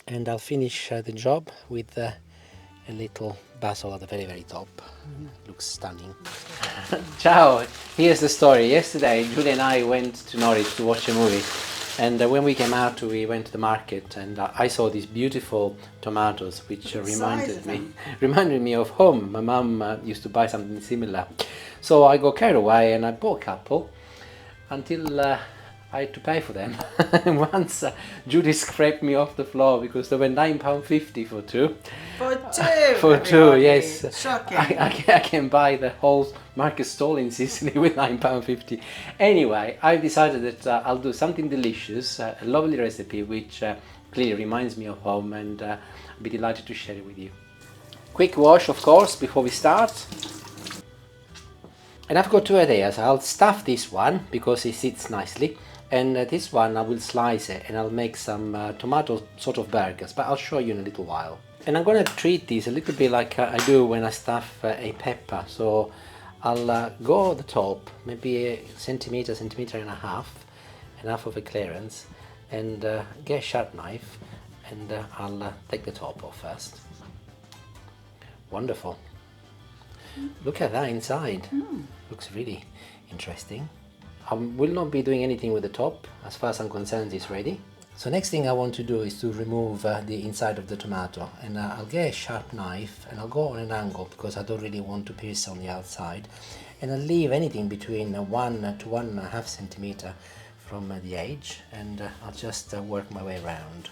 And I'll finish the job with a little basil at the very, very top. Looks stunning. Ciao! Here's the story. Yesterday, Julie and I went to Norwich to watch a movie. And when we came out, we went to the market, and I saw these beautiful tomatoes, which reminded me of home. My mum used to buy something similar. So I got carried away, and I bought a couple until I had to pay for them. And once Judy scraped me off the floor because they were £9.50 for two. For two? For two, yes. Shocking. I can buy the whole market stall in Sicily with £9.50. Anyway, I've decided that I'll do something delicious, a lovely recipe which clearly reminds me of home, and I'll be delighted to share it with you. Quick wash, of course, before we start. And I've got two ideas. I'll stuff this one because it sits nicely, and this one I will slice it and I'll make some tomato sort of burgers, but I'll show you in a little while. And I'm going to treat this a little bit like I do when I stuff a pepper. So I'll go at the top, maybe a centimetre and a half of a clearance, and get a sharp knife, and I'll take the top off first. Wonderful. Look at that inside. Looks really interesting. I will not be doing anything with the top. As far as I'm concerned, it's ready. So next thing I want to do is to remove the inside of the tomato, and I'll get a sharp knife and I'll go on an angle because I don't really want to pierce on the outside, and I'll leave anything between 1 to 1.5 centimeter from the edge, and I'll just work my way around.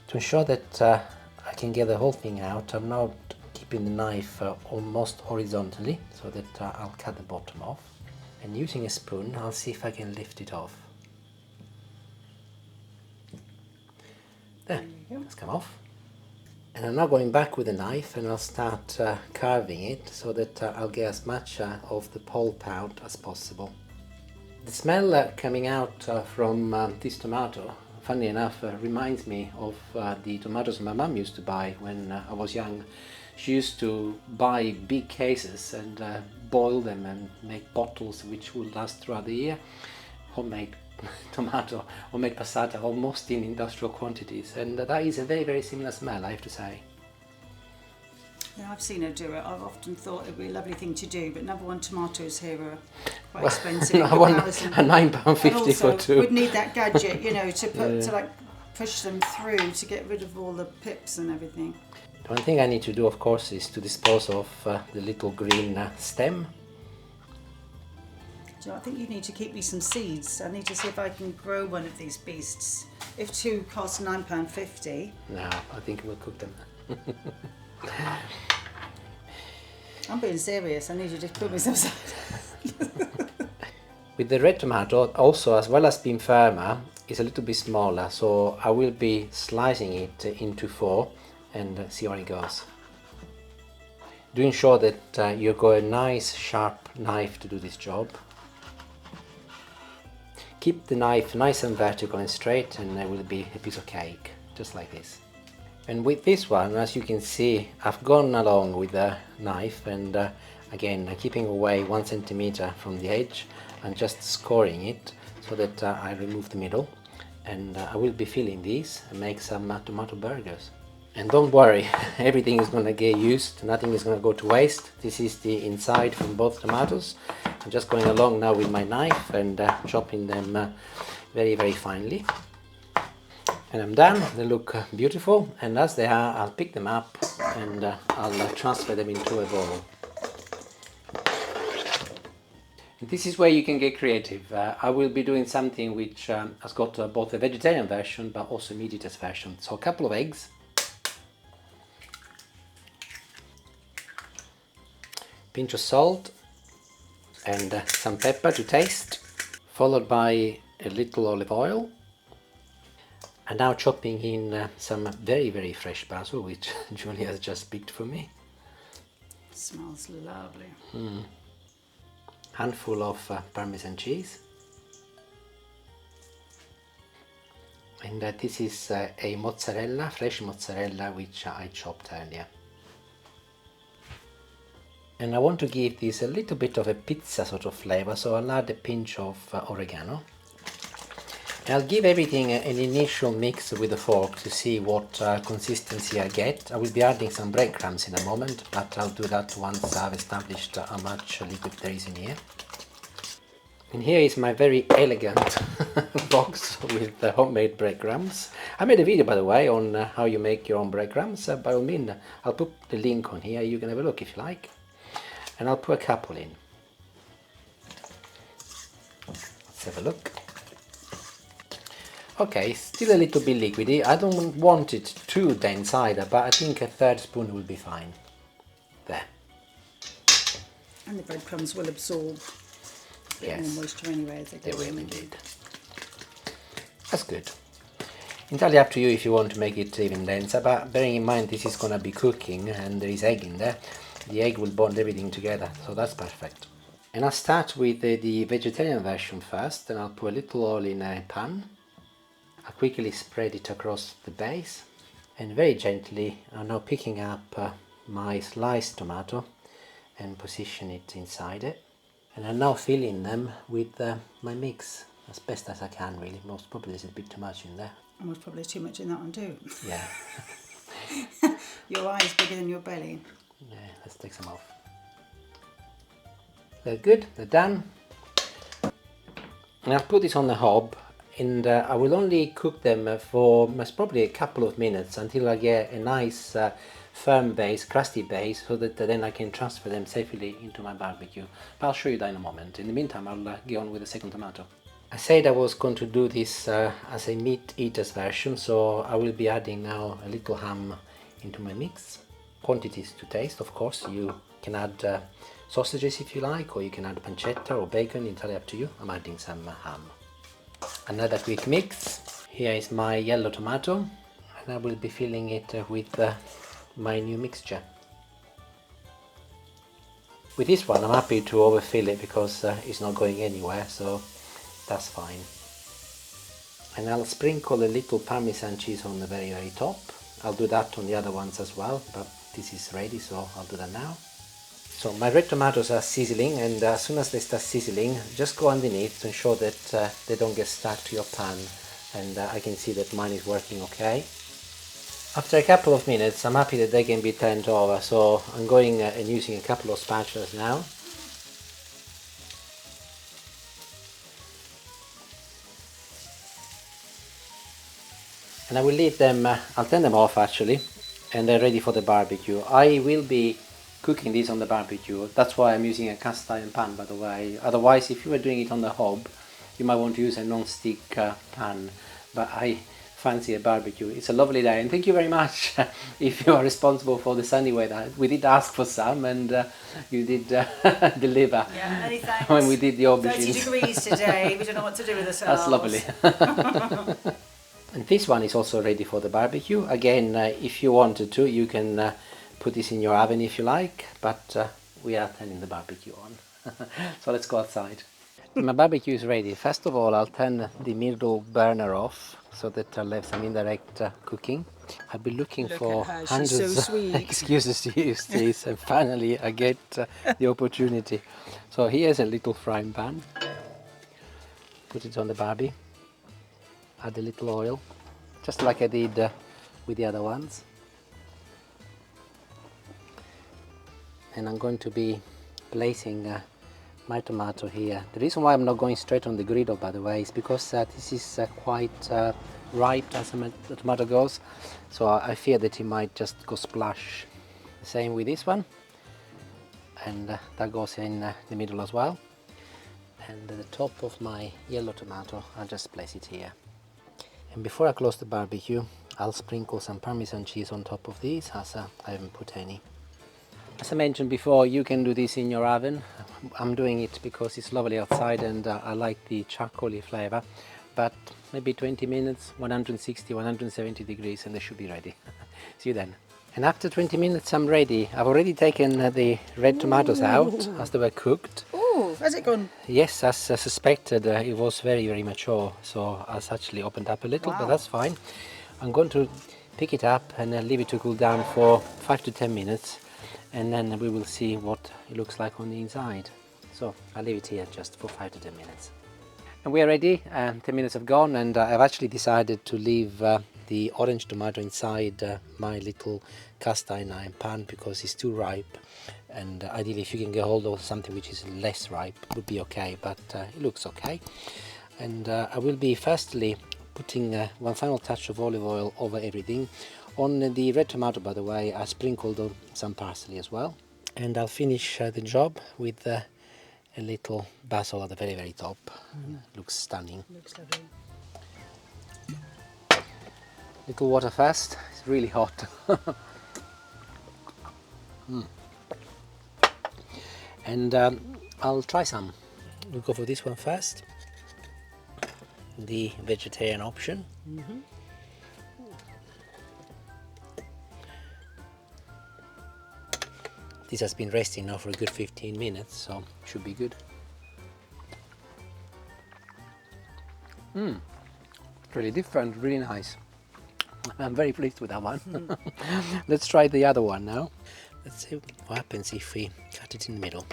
To ensure that I can get the whole thing out, I'm now keeping the knife almost horizontally so that I'll cut the bottom off, and using a spoon I'll see if I can lift it off. There, it's come off. And I'm now going back with the knife and I'll start carving it so that I'll get as much of the pulp out as possible. The smell coming out from this tomato, funny enough, reminds me of the tomatoes my mum used to buy when I was young. She used to buy big cases and boil them and make bottles which would last throughout the year. Homemade tomato, homemade passata, almost in industrial quantities, and that is a very, very similar smell, I have to say. Yeah, I've seen her do it. I've often thought it'd be a lovely thing to do, but number one, tomatoes here are quite expensive. No, I want a £9.50 for two. We'd need that gadget, you know, to put to like push them through to get rid of all the pips and everything. The one thing I need to do, of course, is to dispose of the little green stem. So I think you need to keep me some seeds. I need to see if I can grow one of these beasts. If two cost £9.50. No, I think we'll cook them. I'm being serious. I need you to put me some seeds. With the red tomato, also, as well as being firmer, it's a little bit smaller, so I will be slicing it into 4 and see how it goes. Do ensure that you got a nice sharp knife to do this job. Keep the knife nice and vertical and straight, and it will be a piece of cake, just like this. And with this one, as you can see, I've gone along with the knife, and again, keeping away 1 centimeter from the edge and just scoring it so that I remove the middle. And I will be filling these and make some tomato burgers. And don't worry, everything is going to get used, nothing is going to go to waste. This is the inside from both tomatoes. I'm just going along now with my knife and chopping them very, very finely. And I'm done. They look beautiful, and as they are, I'll pick them up and I'll transfer them into a bowl. And this is where you can get creative. I will be doing something which has got both a vegetarian version but also a meat-eater's version. So a couple of eggs, pinch of salt, and some pepper to taste, followed by a little olive oil, and now chopping in some very, very fresh basil, which Julie has just picked for me. Smells lovely. Handful of Parmesan cheese, and this is a mozzarella, fresh mozzarella, which I chopped earlier. And I want to give this a little bit of a pizza sort of flavor, so I'll add a pinch of oregano. I'll give everything an initial mix with a fork to see what consistency I get. I will be adding some breadcrumbs in a moment, but I'll do that once I've established how much liquid there is in here. And here is my very elegant box with the homemade breadcrumbs. I made a video, by the way, on how you make your own breadcrumbs. By all means, I'll put the link on here. You can have a look if you like. And I'll put a couple in. Let's have a look. Okay, still a little bit liquidy. I don't want it too dense either, but I think a third spoon will be fine. There. And the breadcrumbs will absorb a bit more moisture anyway as they go in. Indeed. That's good. Entirely up to you if you want to make it even denser, but bearing in mind this is going to be cooking and there is egg in there, the egg will bond everything together, so that's perfect. And I'll start with the vegetarian version first, and I'll put a little oil in a pan. I quickly spread it across the base, and very gently I'm now picking up my sliced tomato and position it inside it. And I'm now filling them with my mix as best as I can, really. Most probably there's a bit too much in there. And there's probably too much in that one too. Yeah. Your eye is bigger than your belly. Yeah, let's take some off. They're good, they're done. And I'll put this on the hob, and I will only cook them for most probably a couple of minutes until I get a nice firm base, crusty base, so that then I can transfer them safely into my barbecue. But I'll show you that in a moment. In the meantime, I'll get on with the second tomato. I said I was going to do this as a meat eaters version, so I will be adding now a little ham into my mix. Quantities to taste, of course. You can add sausages if you like, or you can add pancetta or bacon, entirely up to you. I'm adding some ham. Another quick mix. Here is my yellow tomato, and I will be filling it with my new mixture. With this one I'm happy to overfill it because it's not going anywhere, so that's fine. And I'll sprinkle a little Parmesan cheese on the very top. I'll do that on the other ones as well, but this is ready, so I'll do that now. So my red tomatoes are sizzling, and as soon as they start sizzling, just go underneath to ensure that they don't get stuck to your pan. And I can see that mine is working okay. After a couple of minutes, I'm happy that they can be turned over, so I'm going and using a couple of spatulas now. And I will leave them, I'll turn them off actually, and they're ready for the barbecue. I will be cooking these on the barbecue. That's why I'm using a cast iron pan, by the way. Otherwise, if you were doing it on the hob, you might want to use a non-stick pan, but I fancy a barbecue. It's a lovely day, and thank you very much if you are responsible for the sunny weather. We did ask for some, and you did deliver. Yeah, many thanks. When we did the aubergines. 30 degrees today, we don't know what to do with ourselves. That's lovely. And this one is also ready for the barbecue. Again, if you wanted to, you can put this in your oven if you like, but we are turning the barbecue on. So let's go outside. My barbecue is ready. First of all, I'll turn the middle burner off so that I'll have some indirect cooking. I'll be looking for hundreds of excuses to use this, and finally I get the opportunity. So here's a little frying pan. Put it on the barbie. Add a little oil, just like I did with the other ones. And I'm going to be placing my tomato here. The reason why I'm not going straight on the griddle, by the way, is because this is quite ripe as the tomato goes, so I fear that it might just go splash. The same with this one, and that goes in the middle as well. And at the top of my yellow tomato, I'll just place it here. And before I close the barbecue, I'll sprinkle some Parmesan cheese on top of these, as I haven't put any. As I mentioned before, you can do this in your oven. I'm doing it because it's lovely outside and I like the charcoaly flavor. But maybe 20 minutes, 160, 170 degrees, and they should be ready. See you then. And after 20 minutes I'm ready. I've already taken the red tomatoes out as they were cooked. Oh, has it gone? Yes, as I suspected, it was very mature, so it's actually opened up a little, but that's fine. I'm going to pick it up and leave it to cool down for 5 to 10 minutes, and then we will see what it looks like on the inside. So I'll leave it here just for 5 to 10 minutes. And we are ready. 10 minutes have gone, and I've actually decided to leave the orange tomato inside my little cast iron pan because it's too ripe. And ideally, if you can get hold of something which is less ripe, it would be okay, but it looks okay. And I will be firstly putting one final touch of olive oil over everything. On the red tomato, by the way, I sprinkled some parsley as well. And I'll finish the job with a little basil at the very, very top. Looks stunning. Looks lovely. Little water first. It's really hot. And I'll try some. We'll go for this one first. The vegetarian option. This has been resting now for a good 15 minutes, so should be good. Really different, really nice. I'm very pleased with that one. Let's try the other one now. Let's see what happens if we cut it in the middle.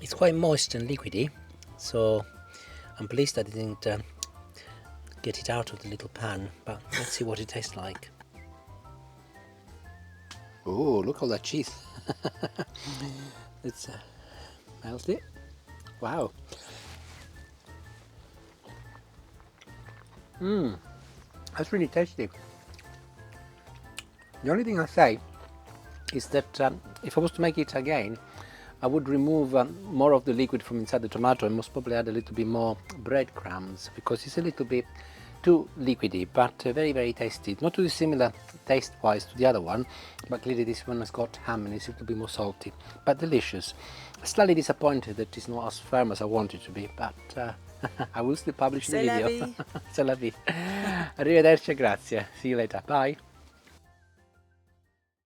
It's quite moist and liquidy, so I'm pleased I didn't get it out of the little pan, but let's see what it tastes like. Oh, look at all that cheese. Let's melt it. Wow. That's really tasty. The only thing I say is that if I was to make it again, I would remove more of the liquid from inside the tomato and most probably add a little bit more breadcrumbs because it's a little bit too liquidy, but very, very tasty. Not too dissimilar taste-wise to the other one, but clearly this one has got ham and it's a little bit more salty, but delicious. Slightly disappointed that it's not as firm as I want it to be, but I will still publish the video. C'est la vie. Arrivederci, grazie. See you later. Bye.